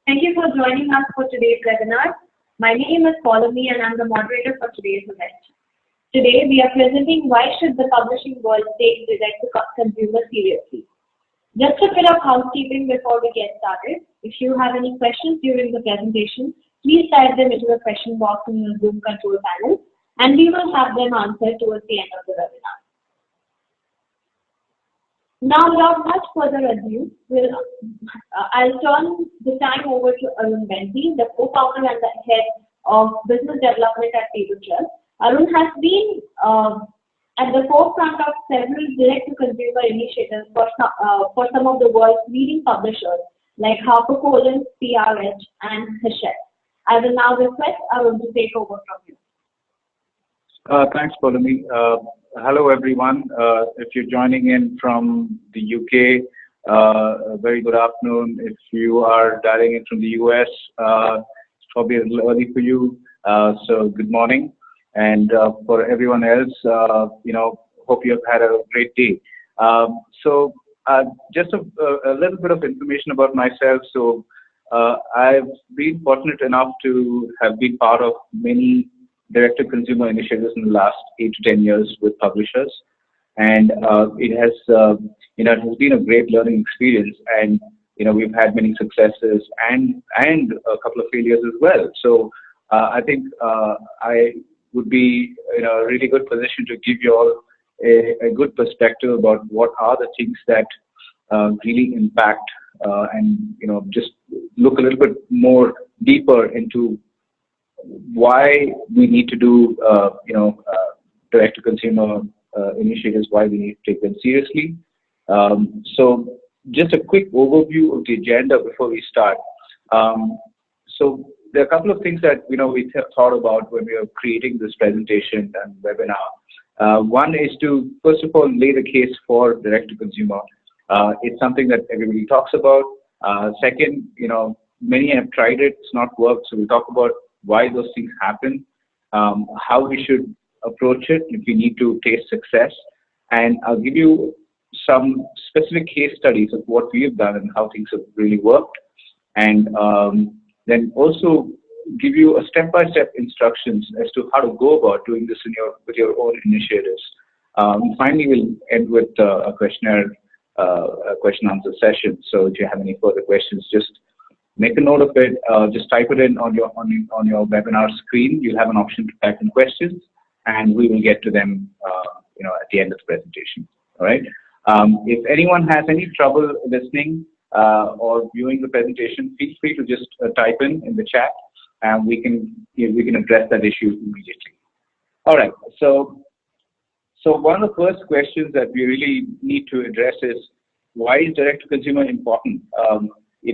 Thank you for joining us for today's webinar. My name is Paulami and I'm the moderator for today's event. Today we are presenting why should the publishing world take direct-to-consumer seriously. Just a bit of housekeeping before we get started. If you have any questions during the presentation, please type them into the question box in your Zoom control panel and we will have them answered towards the end of the webinar. Now, without much further ado, I'll turn the time over to Arun Benty, the co-founder and the head of business development at Paperclub. Arun has been at the forefront of several direct-to-consumer initiatives for some of the world's leading publishers like HarperCollins, PRH, and Hachette. I will now request Arun to take over from you. Thanks, Paulami. Hello, everyone. If you're joining in from the UK, a very good afternoon. If you are dialing in from the US, it's probably a little early for you. So good morning. And for everyone else, hope you have had a great day. Just a little bit of information about myself. So I've been fortunate enough to have been part of many direct-to-consumer initiatives in the last 8 to 10 years with publishers, and it has been a great learning experience. And we've had many successes and a couple of failures as well. So I think I would be in a really good position to give you all a good perspective about what are the things that really impact and just look a little bit more deeper into why we need to do direct-to-consumer initiatives, why we need to take them seriously. So just a quick overview of the agenda before we start. So there are a couple of things that we thought about when we were creating this presentation and webinar. One is to first of all lay the case for direct-to-consumer. It's something that everybody talks about. Second, many have tried it; it's not worked. So we'll talk about why those things happen, how we should approach it if we need to taste success, and I'll give you some specific case studies of what we have done and how things have really worked, and then also give you a step-by-step instructions as to how to go about doing this with your own initiatives. Finally, we'll end with a question-answer session. So if you have any further questions, just make a note of it. Just type it in on your webinar screen. You'll have an option to type in questions, and we will get to them, at the end of the presentation. All right. If anyone has any trouble listening or viewing the presentation, feel free to just type in the chat, and we can address that issue immediately. All right. So one of the first questions that we really need to address is, why is direct-to-consumer important?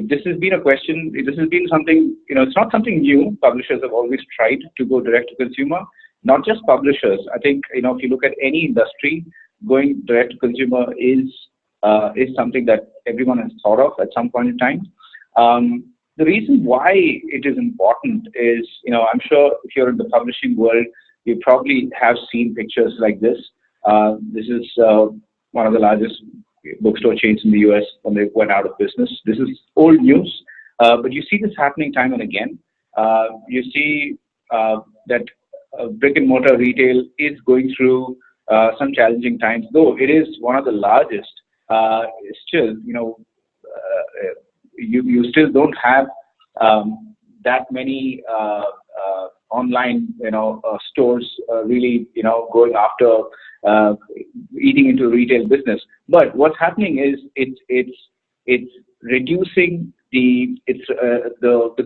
This has been a question, this has been something, it's not something new. Publishers have always tried to go direct to consumer, not just publishers. I think, if you look at any industry, going direct to consumer is something that everyone has thought of at some point in time. The reason why it is important is, I'm sure if you're in the publishing world, you probably have seen pictures like this. This is one of the largest bookstore chains in the US when they went out of business. This is old news, but you see this happening time and again. You see that brick and mortar retail is going through some challenging times, though it is one of the largest. Still, you still don't have that many online, stores really, going after eating into retail business. But what's happening is it's reducing the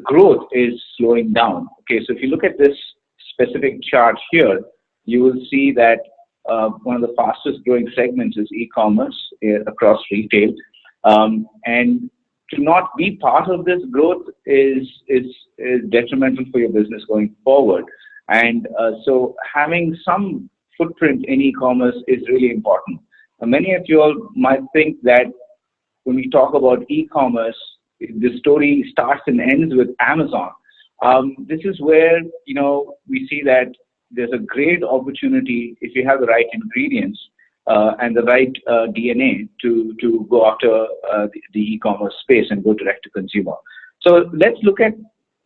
growth is slowing down. Okay, so if you look at this specific chart here, you will see that one of the fastest growing segments is e-commerce across retail, and to not be part of this growth is detrimental for your business going forward. And so having some footprint in e-commerce is really important. Many of you all might think that when we talk about e-commerce, the story starts and ends with Amazon. This is where, we see that there's a great opportunity if you have the right ingredients and the right DNA to go after the e-commerce space and go direct to consumer. So let's look at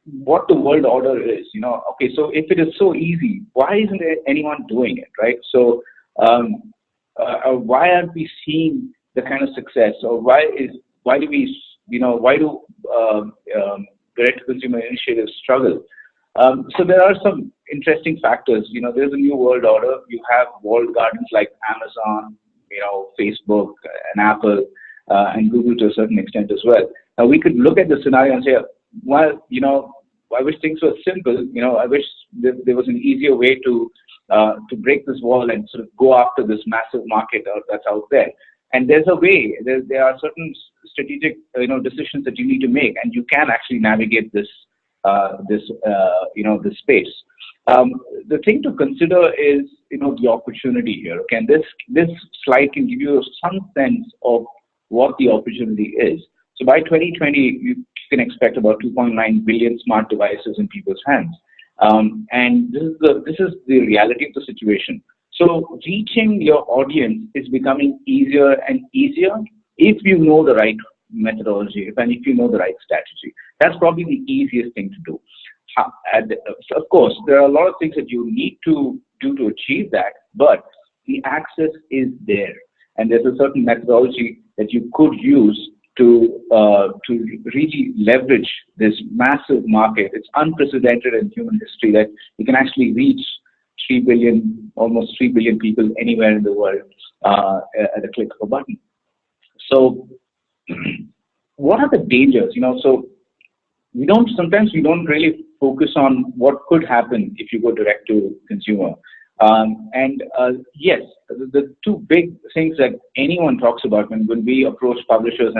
what the world order is. Okay, so if it is so easy, why isn't there anyone doing it, right? So why aren't we seeing the kind of success, or why do we, why do direct-to-consumer initiatives struggle? So there are some interesting factors. There's a new world order. You have walled gardens like Amazon, Facebook and Apple, and Google to a certain extent as well. Now we could look at the scenario and say, well, I wish things were simple. I wish there was an easier way to break this wall and sort of go after this massive market that's out there. And there's a way. There are certain strategic, decisions that you need to make, and you can actually navigate this space. The thing to consider is, the opportunity here. Okay, and this slide can give you some sense of what the opportunity is. So by 2020, you can expect about 2.9 billion smart devices in people's hands, and this is the reality of the situation. So reaching your audience is becoming easier and easier if you know the right methodology and if you know the right strategy. That's probably the easiest thing to do. And of course, there are a lot of things that you need to do to achieve that, but the access is there, and there's a certain methodology that you could use to really leverage this massive market. It's unprecedented in human history that you can actually reach 3 billion, almost 3 billion people anywhere in the world at a click of a button. So what are the dangers? So sometimes we don't really focus on what could happen if you go direct to consumer. Yes, the two big things that anyone talks about when we approach publishers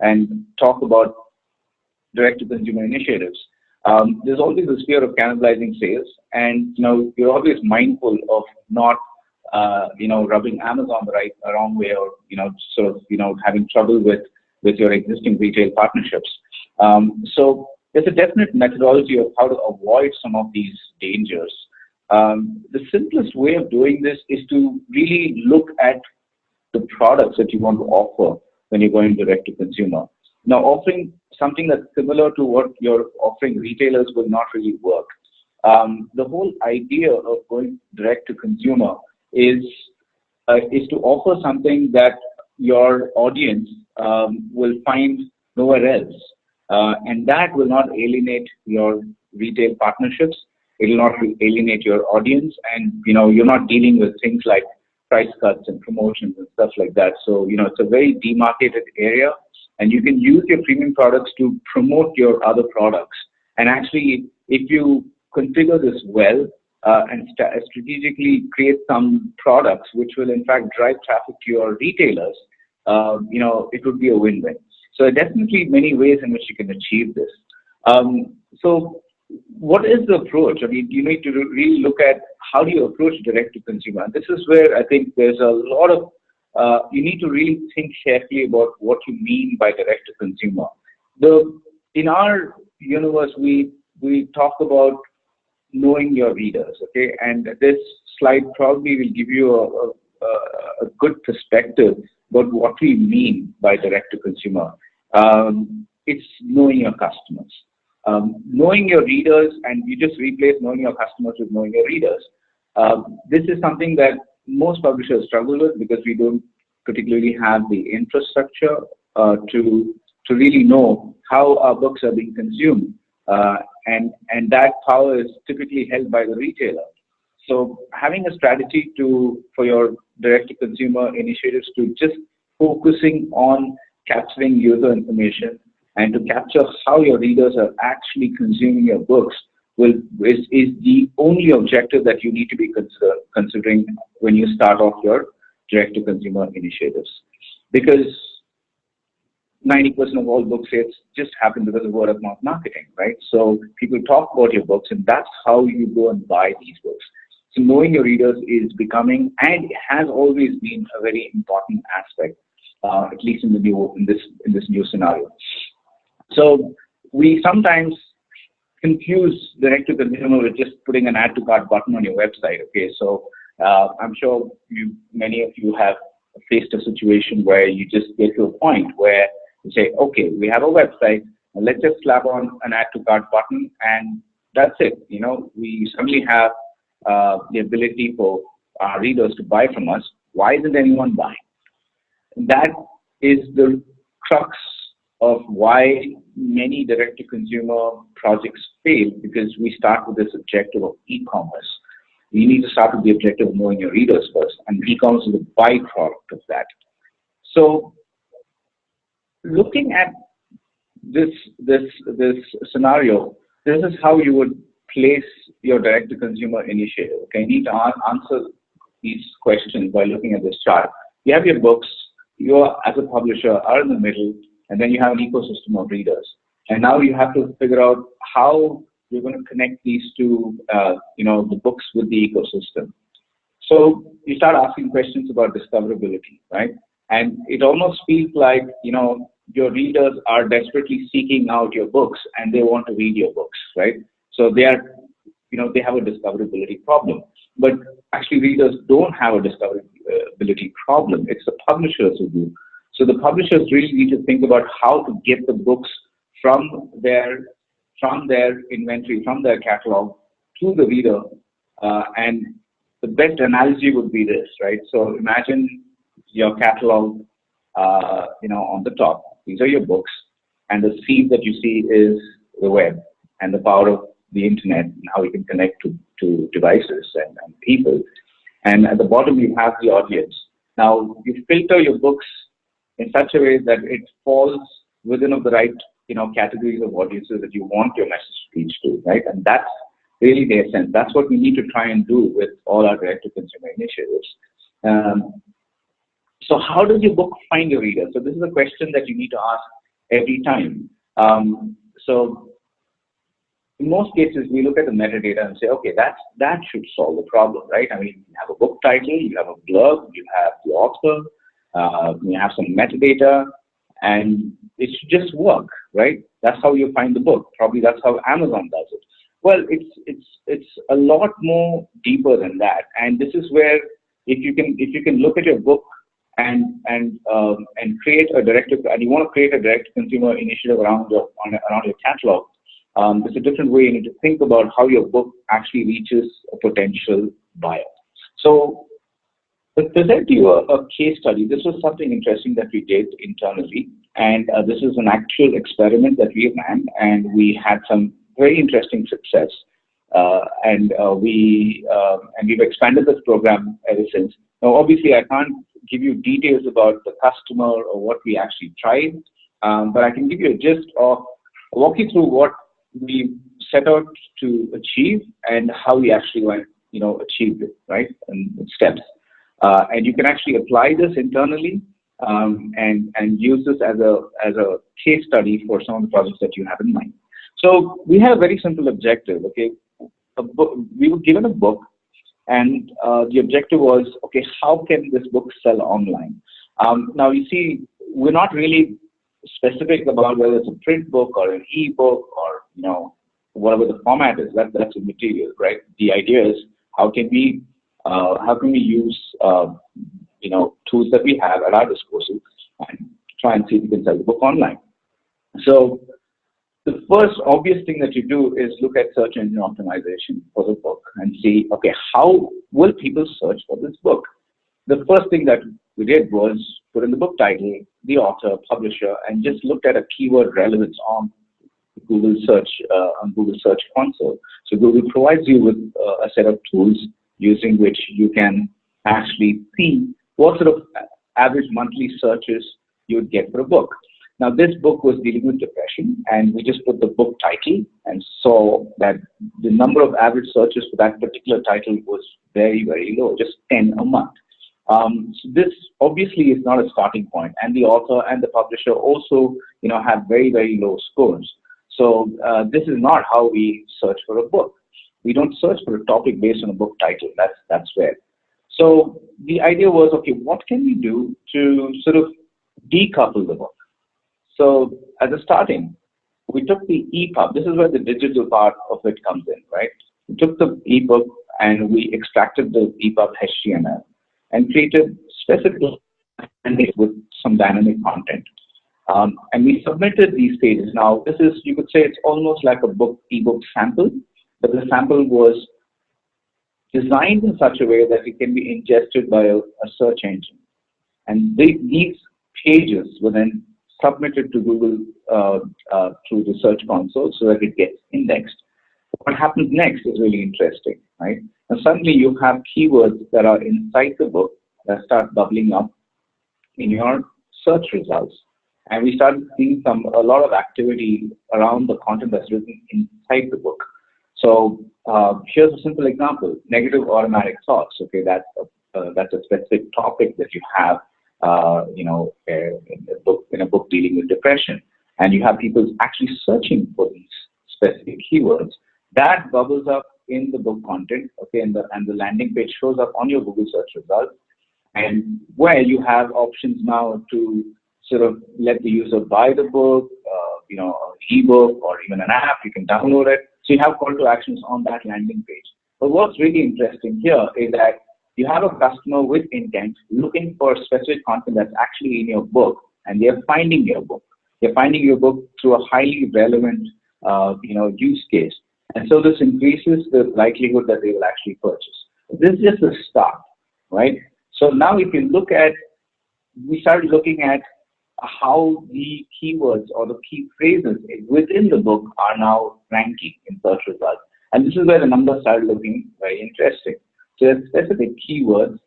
and talk about direct to consumer initiatives, there's always this fear of cannibalizing sales, and you're always mindful of not rubbing Amazon the wrong way, or having trouble with your existing retail partnerships. So there's a definite methodology of how to avoid some of these dangers. The simplest way of doing this is to really look at the products that you want to offer when you're going direct to consumer. Now, offering something that's similar to what you're offering retailers will not really work. The whole idea of going direct to consumer is to offer something that your audience will find nowhere else, and that will not alienate your retail partnerships. It will not alienate your audience, and you're not dealing with things like price cuts and promotions and stuff like that. So it's a very demarcated area, and you can use your premium products to promote your other products. And actually, if you configure this well and strategically create some products which will in fact drive traffic to your retailers, it would be a win-win. So there are definitely many ways in which you can achieve this. So what is the approach? I mean, you need to really look at how do you approach direct to consumer. And this is where I think there's a lot of, you need to really think carefully about what you mean by direct to consumer. In our universe, we talk about knowing your readers, okay? And this slide probably will give you a good perspective about what we mean by direct to consumer. It's knowing your customers. Knowing your readers, and you just replace knowing your customers with knowing your readers. This is something that most publishers struggle with because we don't particularly have the infrastructure to really know how our books are being consumed, and that power is typically held by the retailer. So having a strategy for your direct-to-consumer initiatives to just focusing on capturing user information and to capture how your readers are actually consuming your books is the only objective that you need to be considering when you start off your direct-to-consumer initiatives. Because 90% of all book sales just happen because of word-of-mouth marketing, right? So people talk about your books, and that's how you go and buy these books. So knowing your readers is becoming, and has always been, a very important aspect, at least in this new scenario. So we sometimes confuse direct-to-consumer with just putting an add to cart button on your website. Okay, so I'm sure many of you have faced a situation where you just get to a point where you say, okay, we have a website, let's just slap on an add to cart button, and that's it. We suddenly have the ability for our readers to buy from us. Why isn't anyone buying? That is the crux of why many direct-to-consumer projects fail, because we start with this objective of e-commerce. You need to start with the objective of knowing your readers first, and e-commerce is a byproduct of that. So, looking at this scenario, this is how you would place your direct-to-consumer initiative. Okay, you need to answer these questions by looking at this chart. You have your books. You, as a publisher, are in the middle, and then you have an ecosystem of readers. And now you have to figure out how you're going to connect these two, the books with the ecosystem. So you start asking questions about discoverability, right? And it almost feels like, your readers are desperately seeking out your books and they want to read your books, right? So they are, they have a discoverability problem. But actually readers don't have a discoverability problem. It's the publishers who do. So the publishers really need to think about how to get the books from their inventory, from their catalog to the reader. And the best analogy would be this, right? So imagine your catalog, on the top. These are your books, and the seed that you see is the web and the power of the internet and how you can connect to devices and people. And at the bottom, you have the audience. Now, you filter your books in such a way that it falls within of the right, categories of audiences that you want your message to reach to, right? And that's really the essence. That's what we need to try and do with all our direct-to-consumer initiatives. So how does your book find your reader? So this is a question that you need to ask every time. So in most cases, we look at the metadata and say, okay, that should solve the problem, right? I mean, you have a book title, you have a blurb, you have the author, you have some metadata, and it should just work, right? That's how you find the book. Probably that's how Amazon does it. Well, it's a lot more deeper than that, and this is where if you can look at your book and create a and you want to create a direct consumer initiative around your catalog. There's a different way you need to think about how your book actually reaches a potential buyer. So, to present you a case study, this was something interesting that we did internally, and this is an actual experiment that we ran, and we had some very interesting success, and we've expanded this program ever since. Now, obviously, I can't give you details about the customer or what we actually tried, but I can give you a gist of, walk you through what we set out to achieve and how we actually achieved it, right, in steps. And you can actually apply this internally and use this as a case study for some of the projects that you have in mind. So we had a very simple objective. Okay, we were given a book, and the objective was, okay, how can this book sell online? Now you see, we're not really specific about whether it's a print book or an e-book or whatever the format is. That's a material, right? The idea is how can we use tools that we have at our disposal and try and see if we can sell the book online. So the first obvious thing that you do is look at search engine optimization for the book and see, okay, how will people search for this book? The first thing that we did was put in the book title, the author, publisher, and just looked at a keyword relevance on Google Search Console. So Google provides you with a set of tools using which you can actually see what sort of average monthly searches you would get for a book. Now, this book was dealing with depression, and we just put the book title and saw that the number of average searches for that particular title was very, very low, just 10 a month. So this obviously is not a starting point, and the author and the publisher also, have very, very low scores. So this is not how we search for a book. We don't search for a topic based on a book title. That's where. So the idea was, okay, what can we do to sort of decouple the book? So as a starting, we took the EPUB. This is where the digital part of it comes in, right? We took the ebook and we extracted the EPUB HTML and created specific with some dynamic content. And we submitted these pages. Now, this is, you could say it's almost like a ebook sample, but the sample was designed in such a way that it can be ingested by a search engine. And these pages were then submitted to Google through the search console so that it gets indexed. What happens next is really interesting, right? And suddenly you have keywords that are inside the book that start bubbling up in your search results. And we started seeing a lot of activity around the content that's written inside the book. So here's a simple example: negative automatic thoughts. Okay, that's a specific topic that you have, in a book dealing with depression, and you have people actually searching for these specific keywords. That bubbles up in the book content. Okay, and the landing page shows up on your Google search results, and where you have options now to sort of let the user buy the book, an ebook or even an app. You can download it. So you have call to actions on that landing page. But what's really interesting here is that you have a customer with intent looking for specific content that's actually in your book, and they're finding your book. They're finding your book through a highly relevant, use case. And so this increases the likelihood that they will actually purchase. This is just the start, right? So now if you look at, we started looking at how the keywords or the key phrases within the book are now ranking in search results. And this is where the numbers started looking very interesting. So there's specific keywords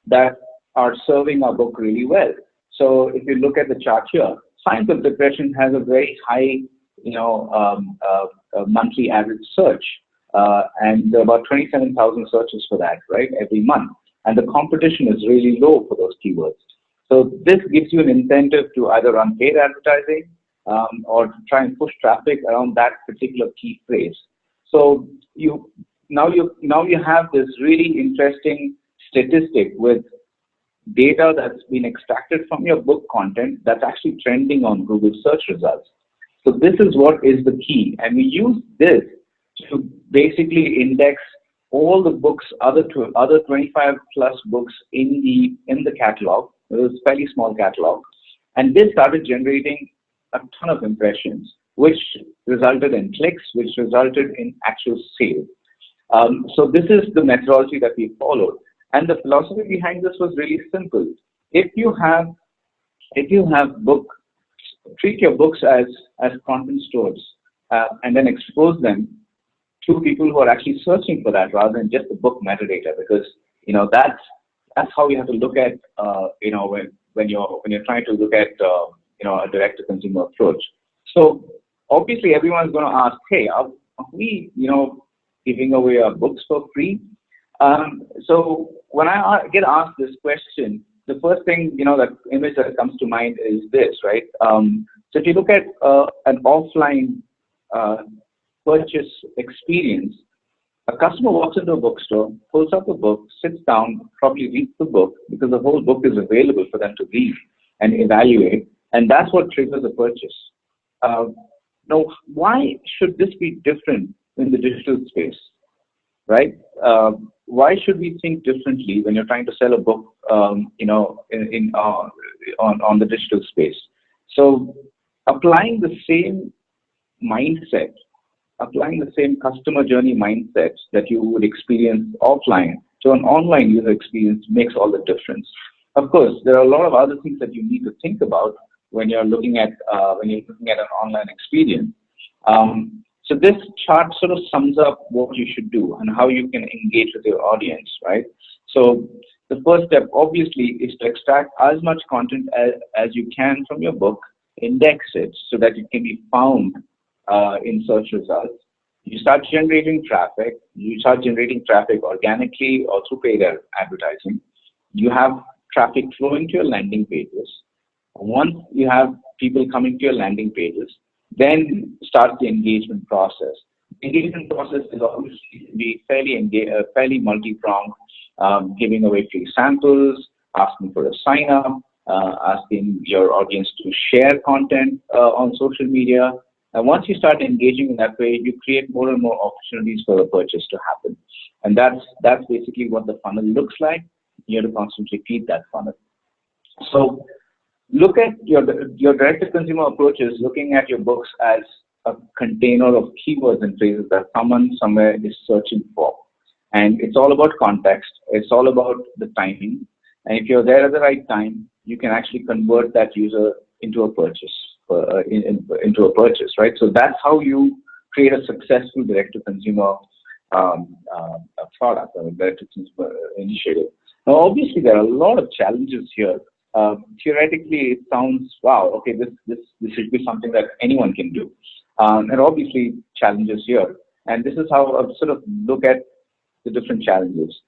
that are serving our book really well. So if you look at the chart here, signs of depression has a very high, monthly average search, and about 27,000 searches for that, right, every month. And the competition is really low for those keywords. So this gives you an incentive to either run paid advertising or to try and push traffic around that particular key phrase. So now you have this really interesting statistic with data that's been extracted from your book content that's actually trending on Google search results. So this is what is the key, and we use this to basically index all the books, other 25 plus books in the catalog. It was a fairly small catalog, and this started generating a ton of impressions, which resulted in clicks, which resulted in actual sales. So this is the methodology that we followed, and the philosophy behind this was really simple. If you have book, treat your books as content stores, and then expose them to people who are actually searching for that rather than just the book metadata, because that's how you have to look at when you're trying to look at a direct to consumer approach. So obviously everyone's going to ask, hey, are we giving away our books for free? So when I get asked this question, the first thing that image that comes to mind is this, right? So if you look at an offline purchase experience, a customer walks into a bookstore, pulls up a book, sits down, probably reads the book because the whole book is available for them to read and evaluate, and that's what triggers a purchase. Now, why should this be different in the digital space, right? Why should we think differently when you're trying to sell a book, on the digital space? So, applying the same mindset, applying the same customer journey mindset that you would experience offline to an online user experience makes all the difference. Of course, there are a lot of other things that you need to think about when you're looking at an online experience. So this chart sort of sums up what you should do and how you can engage with your audience, right? So the first step, obviously, is to extract as much content as you can from your book, index it so that it can be found in search results. You start generating traffic. You start generating traffic organically or through paid advertising. You have traffic flowing to your landing pages. Once you have people coming to your landing pages, then start the engagement process. The engagement process is obviously be fairly multi-pronged, giving away free samples, asking for a sign-up, asking your audience to share content on social media. And once you start engaging in that way, you create more and more opportunities for a purchase to happen. And that's basically what the funnel looks like. You have to constantly feed that funnel. So look at your direct-to-consumer approach is looking at your books as a container of keywords and phrases that someone somewhere is searching for. And it's all about context. It's all about the timing. And if you're there at the right time, you can actually convert that user into a purchase, into a purchase, right? So that's how you create a successful direct-to-consumer product or direct-to-consumer initiative. Now, obviously, there are a lot of challenges here. Theoretically, it sounds, wow, okay, this should be something that anyone can do. And obviously, challenges here. And this is how I sort of look at the different challenges.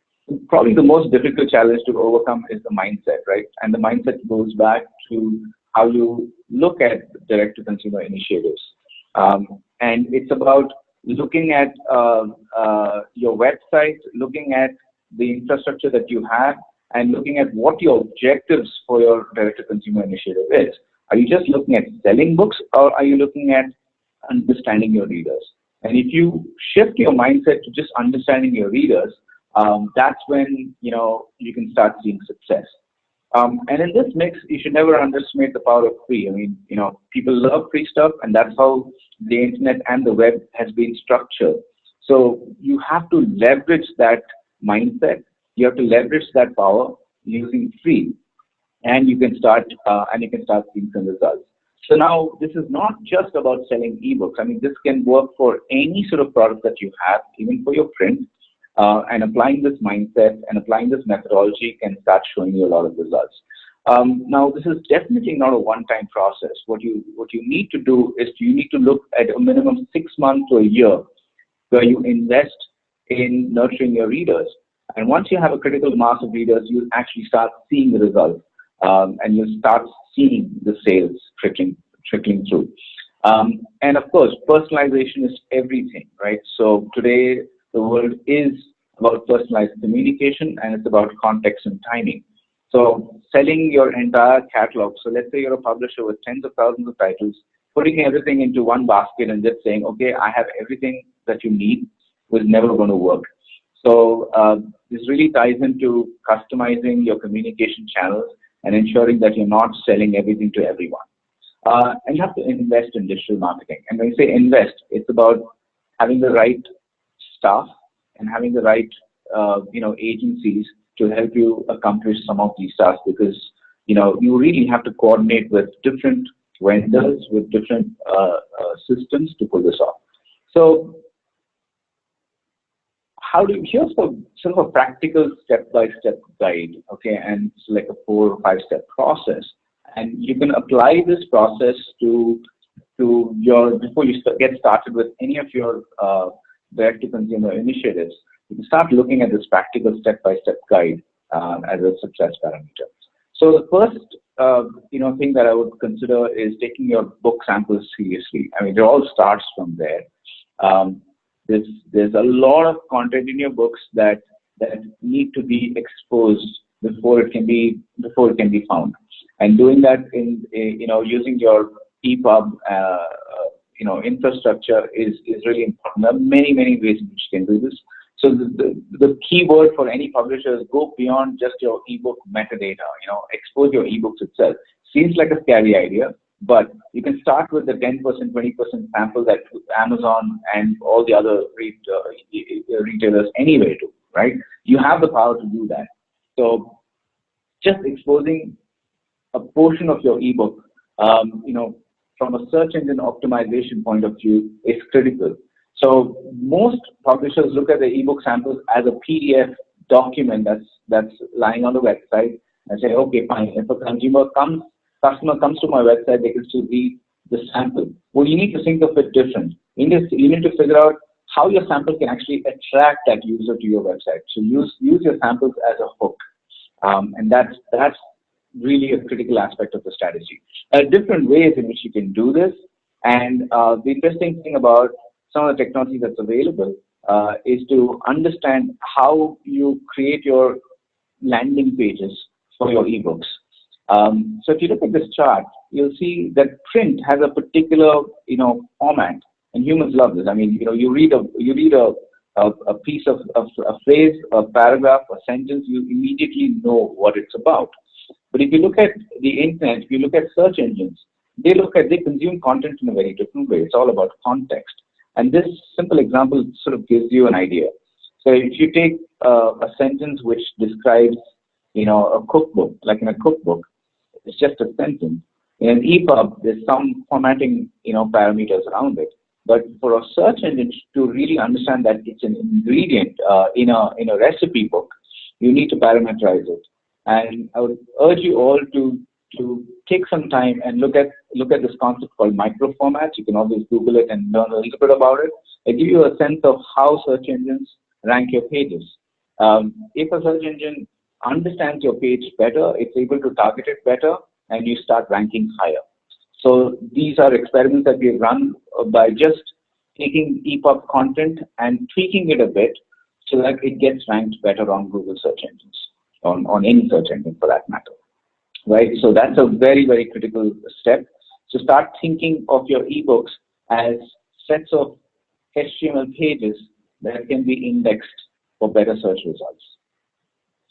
Probably the most difficult challenge to overcome is the mindset, right? And the mindset goes back to how you look at direct-to-consumer initiatives. And it's about looking at your website, looking at the infrastructure that you have, and looking at what your objectives for your direct-to-consumer initiative is. Are you just looking at selling books, or are you looking at understanding your readers? And if you shift your mindset to just understanding your readers, that's when you can start seeing success. And in this mix, you should never underestimate the power of free. I mean, people love free stuff, and that's how the internet and the web has been structured. So you have to leverage that mindset. You have to leverage that power using free, and you can start seeing some results. So now this is not just about selling ebooks. I mean, this can work for any sort of product that you have, even for your print. And applying this mindset and applying this methodology can start showing you a lot of results. Now, this is definitely not a one-time process. What you need to do is you need to look at a minimum 6 months to a year where you invest in nurturing your readers. And once you have a critical mass of readers, you'll actually start seeing the results, and you'll start seeing the sales trickling through. And of course, personalization is everything, right? So today, the world is about personalized communication, and it's about context and timing. So selling your entire catalog. So let's say you're a publisher with tens of thousands of titles, putting everything into one basket and just saying, okay, I have everything that you need, was never going to work. So this really ties into customizing your communication channels and ensuring that you're not selling everything to everyone. And you have to invest in digital marketing. And when you say invest, it's about having the right staff and having the right agencies to help you accomplish some of these tasks, because you really have to coordinate with different vendors, with different systems to pull this off. So here's sort of a practical step-by-step guide, okay, and it's like a 4 or 5 step process, and you can apply this process to before you get started with any of your direct-to-consumer initiatives. You can start looking at this practical step-by-step guide as a success parameter. So the first thing that I would consider is taking your book samples seriously. I mean, it all starts from there. There's a lot of content in your books that need to be exposed before it can be found. And doing that in using your EPUB infrastructure is really important. There are many ways in which you can do this. So the key word for any publisher is go beyond just your ebook metadata. Expose your ebooks itself. Seems like a scary idea, but you can start with the 10%, 20% sample that Amazon and all the other retailers anyway do, right? You have the power to do that. So just exposing a portion of your ebook, from a search engine optimization point of view, is critical. So most publishers look at the ebook samples as a PDF document that's lying on the website and say, okay, fine. If a customer comes to my website, they can still read the sample. Well, you need to think of it different. You need to figure out how your sample can actually attract that user to your website. So use your samples as a hook, and that's really a critical aspect of the strategy. Different ways in which you can do this, and the interesting thing about some of the technology that's available is to understand how you create your landing pages for your ebooks. So if you look at this chart, you'll see that print has a particular format, and humans love this. I mean, you read a piece of a phrase, a paragraph, a sentence, you immediately know what it's about. But if you look at the internet, if you look at search engines, they consume content in a very different way. It's all about context. And this simple example sort of gives you an idea. So if you take a sentence which describes, a cookbook, like in a cookbook, it's just a sentence. In an EPUB, there's some formatting, parameters around it. But for a search engine to really understand that it's an ingredient in a recipe book, you need to parameterize it. And I would urge you all to take some time and look at this concept called micro formats. You can always Google it and learn a little bit about it. It gives you a sense of how search engines rank your pages. If a search engine understands your page better, it's able to target it better, and you start ranking higher. So these are experiments that we've run by just taking EPUB content and tweaking it a bit so that it gets ranked better on Google search engines, on any search engine for that matter. Right? So that's a very, very critical step. So start thinking of your ebooks as sets of HTML pages that can be indexed for better search results.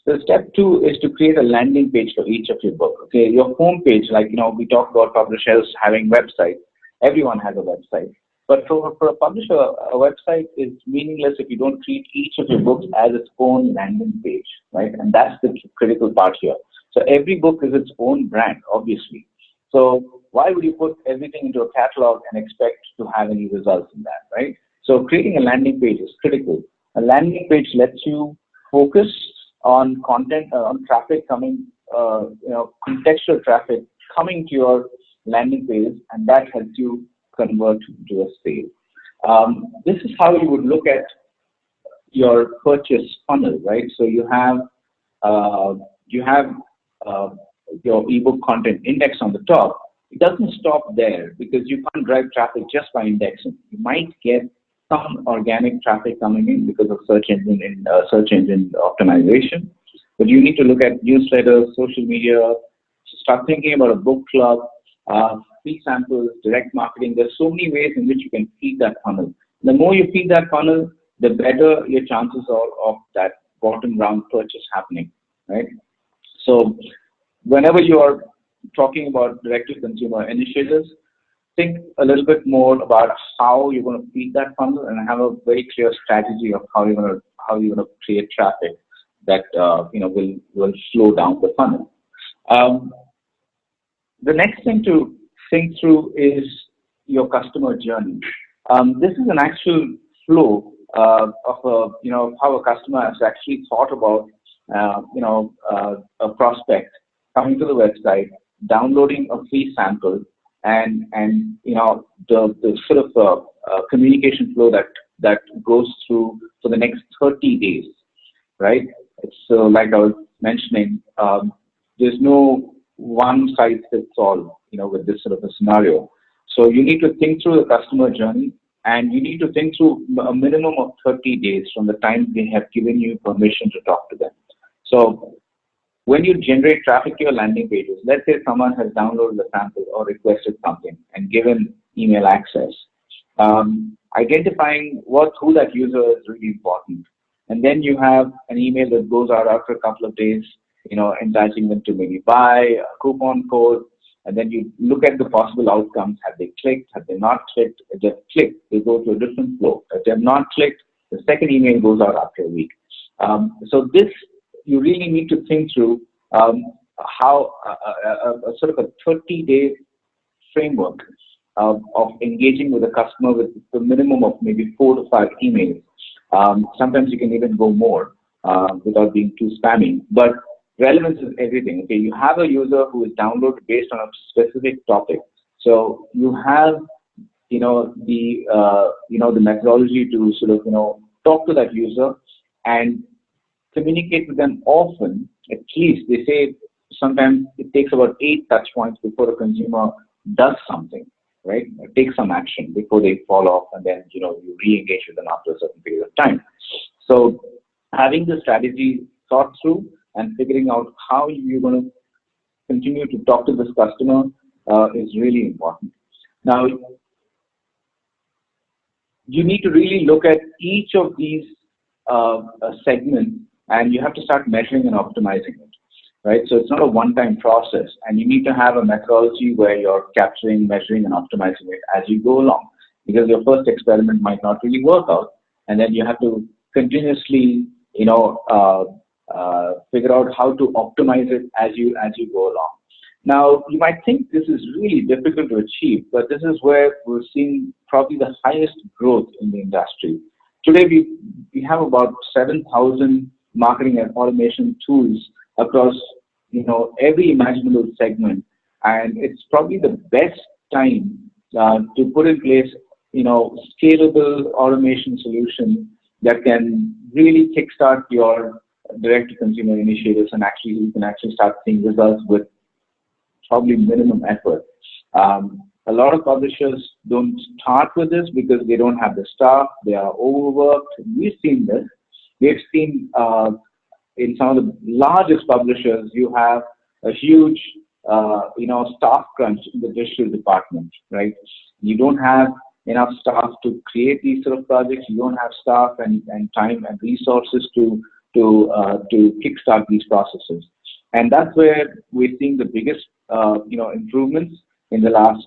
So step 2 is to create a landing page for each of your book. Okay, your home page, like we talk about publishers having websites. Everyone has a website, but for a publisher, a website is meaningless if you don't treat each of your books as its own landing page, right? And that's the critical part here. So every book is its own brand, obviously. So why would you put everything into a catalog and expect to have any results in that, right? So creating a landing page is critical. A landing page lets you focus on content, on traffic coming, contextual traffic coming to your landing page, and that helps you convert to a sale. This is how you would look at your purchase funnel, right? So you have your ebook content index on the top. It doesn't stop there because you can't drive traffic just by indexing. You might get some organic traffic coming in because of search engine optimization, but you need to look at newsletters, social media, start thinking about a book club, free samples, direct marketing. There's so many ways in which you can feed that funnel. The more you feed that funnel, the better your chances are of that bottom round purchase happening, right? So whenever you are talking about direct-to-consumer initiatives, think a little bit more about how you're going to feed that funnel and have a very clear strategy of how you're going to create traffic that will slow down the funnel. The next thing to think through is your customer journey. This is an actual flow of how a customer has actually thought about a prospect coming to the website, downloading a free sample, and the sort of communication flow that goes through for the next 30 days, right? So like I was mentioning, there's no one size fits all, with this sort of a scenario. So you need to think through the customer journey, and you need to think through a minimum of 30 days from the time they have given you permission to talk to them. So when you generate traffic to your landing pages, let's say someone has downloaded the sample or requested something and given email access, identifying who that user is really important. And then you have an email that goes out after a couple of days, enticing them to maybe buy a coupon code, and then you look at the possible outcomes. Have they clicked? Have they not clicked? If they've clicked, they go to a different flow. If they have not clicked, the second email goes out after a week. So this, you really need to think through how a sort of a 30-day framework of engaging with a customer with the minimum of maybe 4 to 5 emails. Sometimes you can even go more without being too spammy. But relevance is everything. Okay, you have a user who is downloaded based on a specific topic. So you have the methodology to sort of talk to that user and communicate with them often. At least they say sometimes it takes about 8 touch points before a consumer does something, right? Take some action before they fall off, and then you re-engage with them after a certain period of time. So having the strategy thought through and figuring out how you're going to continue to talk to this customer is really important. Now, you need to really look at each of these segments, and you have to start measuring and optimizing it. right? So it's not a one-time process, and you need to have a methodology where you're capturing, measuring, and optimizing it as you go along, because your first experiment might not really work out, and then you have to continuously, figure out how to optimize it as you go along. Now, you might think this is really difficult to achieve, but this is where we're seeing probably the highest growth in the industry. Today, we have about 7,000 marketing and automation tools across, every imaginable segment, and it's probably the best time to put in place, scalable automation solution that can really kickstart your direct-to-consumer initiatives, and you can actually start seeing results with probably minimum effort. A lot of publishers don't start with this because they don't have the staff, they are overworked. We've seen this. We've seen in some of the largest publishers, you have a huge, staff crunch in the digital department, right? You don't have enough staff to create these sort of projects. You don't have staff and time and resources to kickstart these processes. And that's where we're seeing the biggest, improvements in the last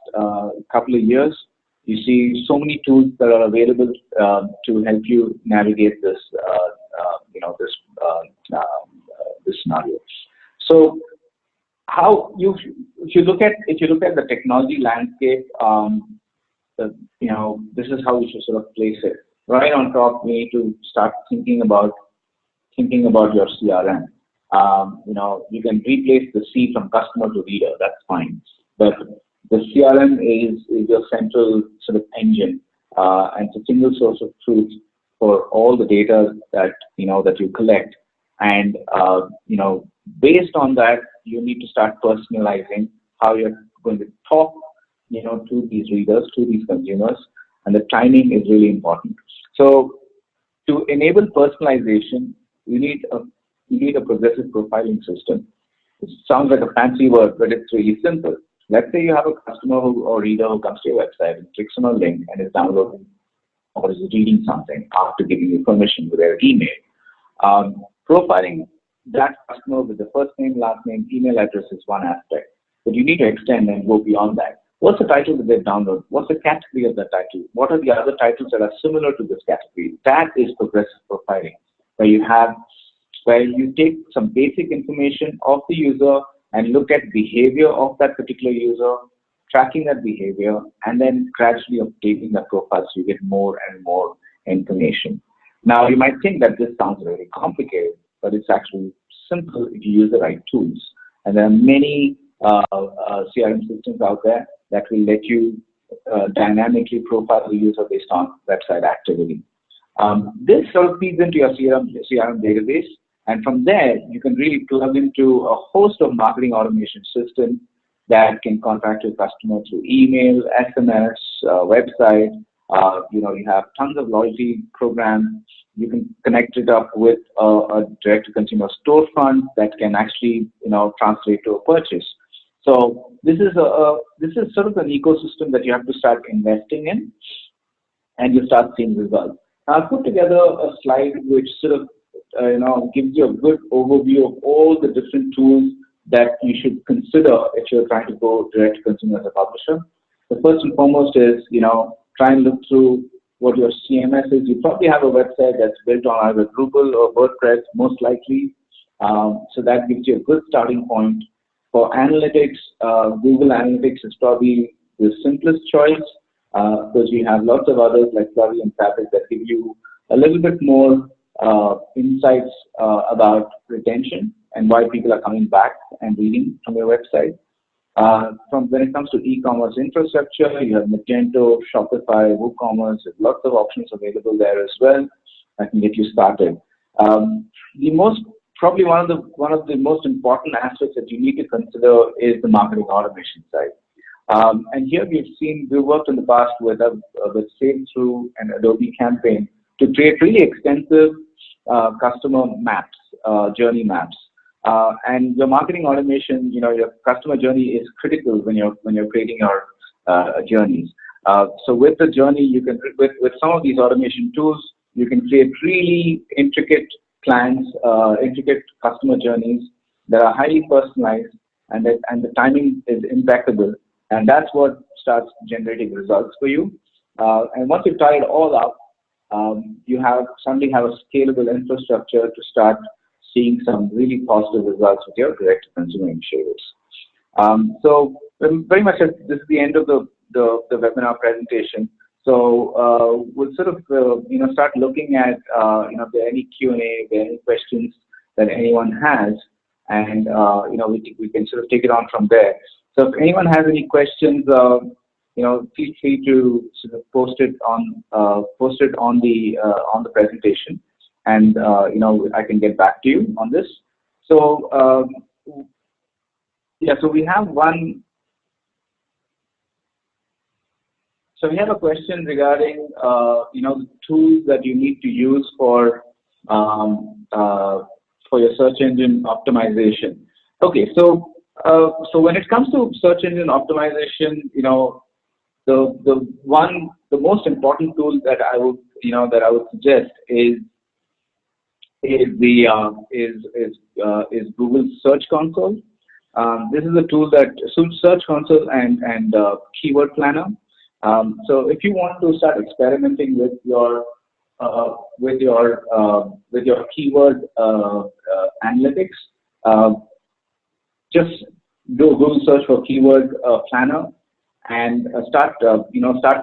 couple of years. You see so many tools that are available to help you navigate this, this scenario. So, if you look at the technology landscape, this is how we should sort of place it. Right on top, we need to start thinking about your CRM. You can replace the C from customer to reader. That's fine, but the CRM is your central sort of engine, and it's a single source of truth for all the data that you collect. And based on that, you need to start personalizing how you're going to talk, to these readers, to these consumers, and the timing is really important. So, to enable personalization, you need a progressive profiling system. It sounds like a fancy word, but it's really simple. Let's say you have a customer or reader who comes to your website and clicks on a link and is downloading or is reading something after giving you permission with their email. Profiling that customer with the first name, last name, email address is one aspect, but you need to extend and go beyond that. What's the title that they've downloaded? What's the category of that title? What are the other titles that are similar to this category? That is progressive profiling, where you take some basic information of the user and look at behavior of that particular user, tracking that behavior, and then gradually updating the profile so you get more and more information. Now, you might think that this sounds very complicated, but it's actually simple if you use the right tools. And there are many CRM systems out there that will let you dynamically profile the user based on website activity. This sort of feeds into your CRM database, and from there, you can really plug into a host of marketing automation systems that can contact your customer through email, SMS, website. You have tons of loyalty programs. You can connect it up with a direct-to-consumer storefront that can actually, translate to a purchase. So this is sort of an ecosystem that you have to start investing in, and you start seeing results. Now, I've put together a slide which sort of gives you a good overview of all the different tools that you should consider if you're trying to go direct to consumer as a publisher. The first and foremost is, try and look through what your CMS is. You probably have a website that's built on either Drupal or WordPress, most likely. So that gives you a good starting point. For analytics, Google Analytics is probably the simplest choice because you have lots of others like Flurry and Fabric that give you a little bit more insights about retention and why people are coming back and reading from your website. From when it comes to e-commerce infrastructure, you have Magento, Shopify, WooCommerce. There's lots of options available there as well that can get you started. Probably one of the most important aspects that you need to consider is the marketing automation side. And here we've worked in the past with Save-Through and Adobe Campaign to create really extensive customer maps, journey maps. And your marketing automation, your customer journey is critical when you're creating your journeys. So with the journey, you can with some of these automation tools, you can create really intricate plans, intricate customer journeys that are highly personalized, and the timing is impeccable, and that's what starts generating results for you. And once you tie it all up, you suddenly have a scalable infrastructure to start seeing some really positive results with your direct-to-consumer initiatives. So very much this is the end of the webinar presentation. So we'll sort of start looking at if there are any Q&A, if there are any questions that anyone has, and we can sort of take it on from there. So if anyone has any questions, feel free to sort of post it on the presentation, and I can get back to you on this. So so we have one. So we have a question regarding the tools that you need to use for your search engine optimization. Okay, so when it comes to search engine optimization, the most important tool that I would suggest is Google Search Console. This is a tool that suits Search Console and Keyword Planner. So if you want to start experimenting with your keyword analytics, just do a Google search for Keyword Planner and start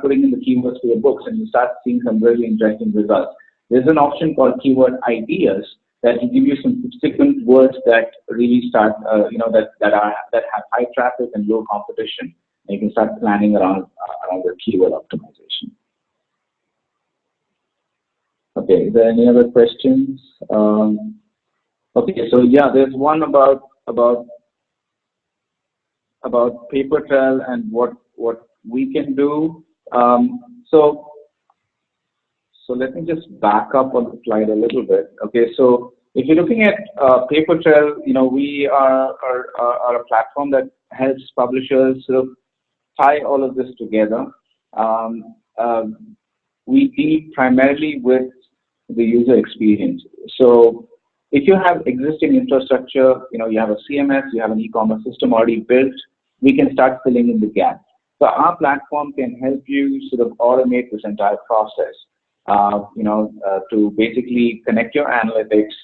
putting in the keywords for your books, and you start seeing some really interesting results. There's an option called Keyword Ideas that will give you some subsequent words that really start that have high traffic and low competition. And you can start planning around your keyword optimization. Okay, is there any other questions? Okay, so yeah, there's one about paper trail and what we can do. So let me just back up on the slide a little bit. Okay, so if you're looking at paper trail, we are a platform that helps publishers sort of tie all of this together. We deal primarily with the user experience. So if you have existing infrastructure, you have a CMS, you have an e-commerce system already built, we can start filling in the gap. So our platform can help you sort of automate this entire process, to basically connect your analytics,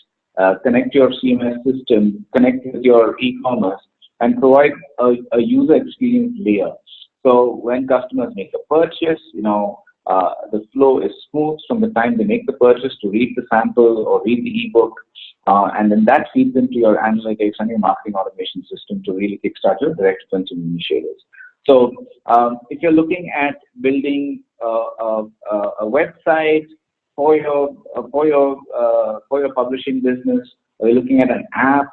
connect your CMS system, connect with your e-commerce, and provide a user experience layer. So when customers make a purchase, the flow is smooth from the time they make the purchase to read the sample or read the ebook, and then that feeds into your analytics and your marketing automation system to really kickstart your direct-to-consumer initiatives. So if you're looking at building a website for your publishing business, or you're looking at an app,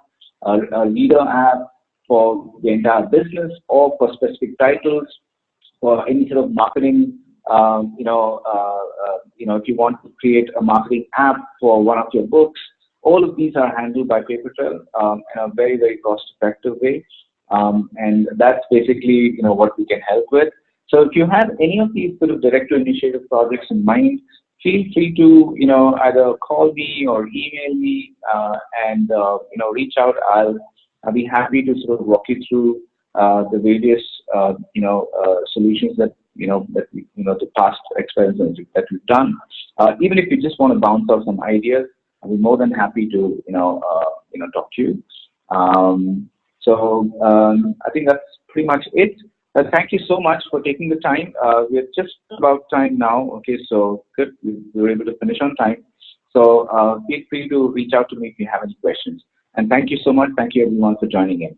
a reader app for the entire business, or for specific titles, for any sort of marketing, if you want to create a marketing app for one of your books, all of these are handled by Papertrail in a very, very cost-effective way. And that's basically, what we can help with. So if you have any of these sort of direct-to-initiative projects in mind, feel free to, either call me or email me, and reach out. I'll be happy to sort of walk you through the various, solutions that, the past experiments that we've done. Even if you just want to bounce off some ideas, I'll be more than happy to, talk to you. I think that's pretty much it. Thank you so much for taking the time. We're just about time now. Okay, so good. We were able to finish on time. So feel free to reach out to me if you have any questions. And thank you so much. Thank you everyone for joining in.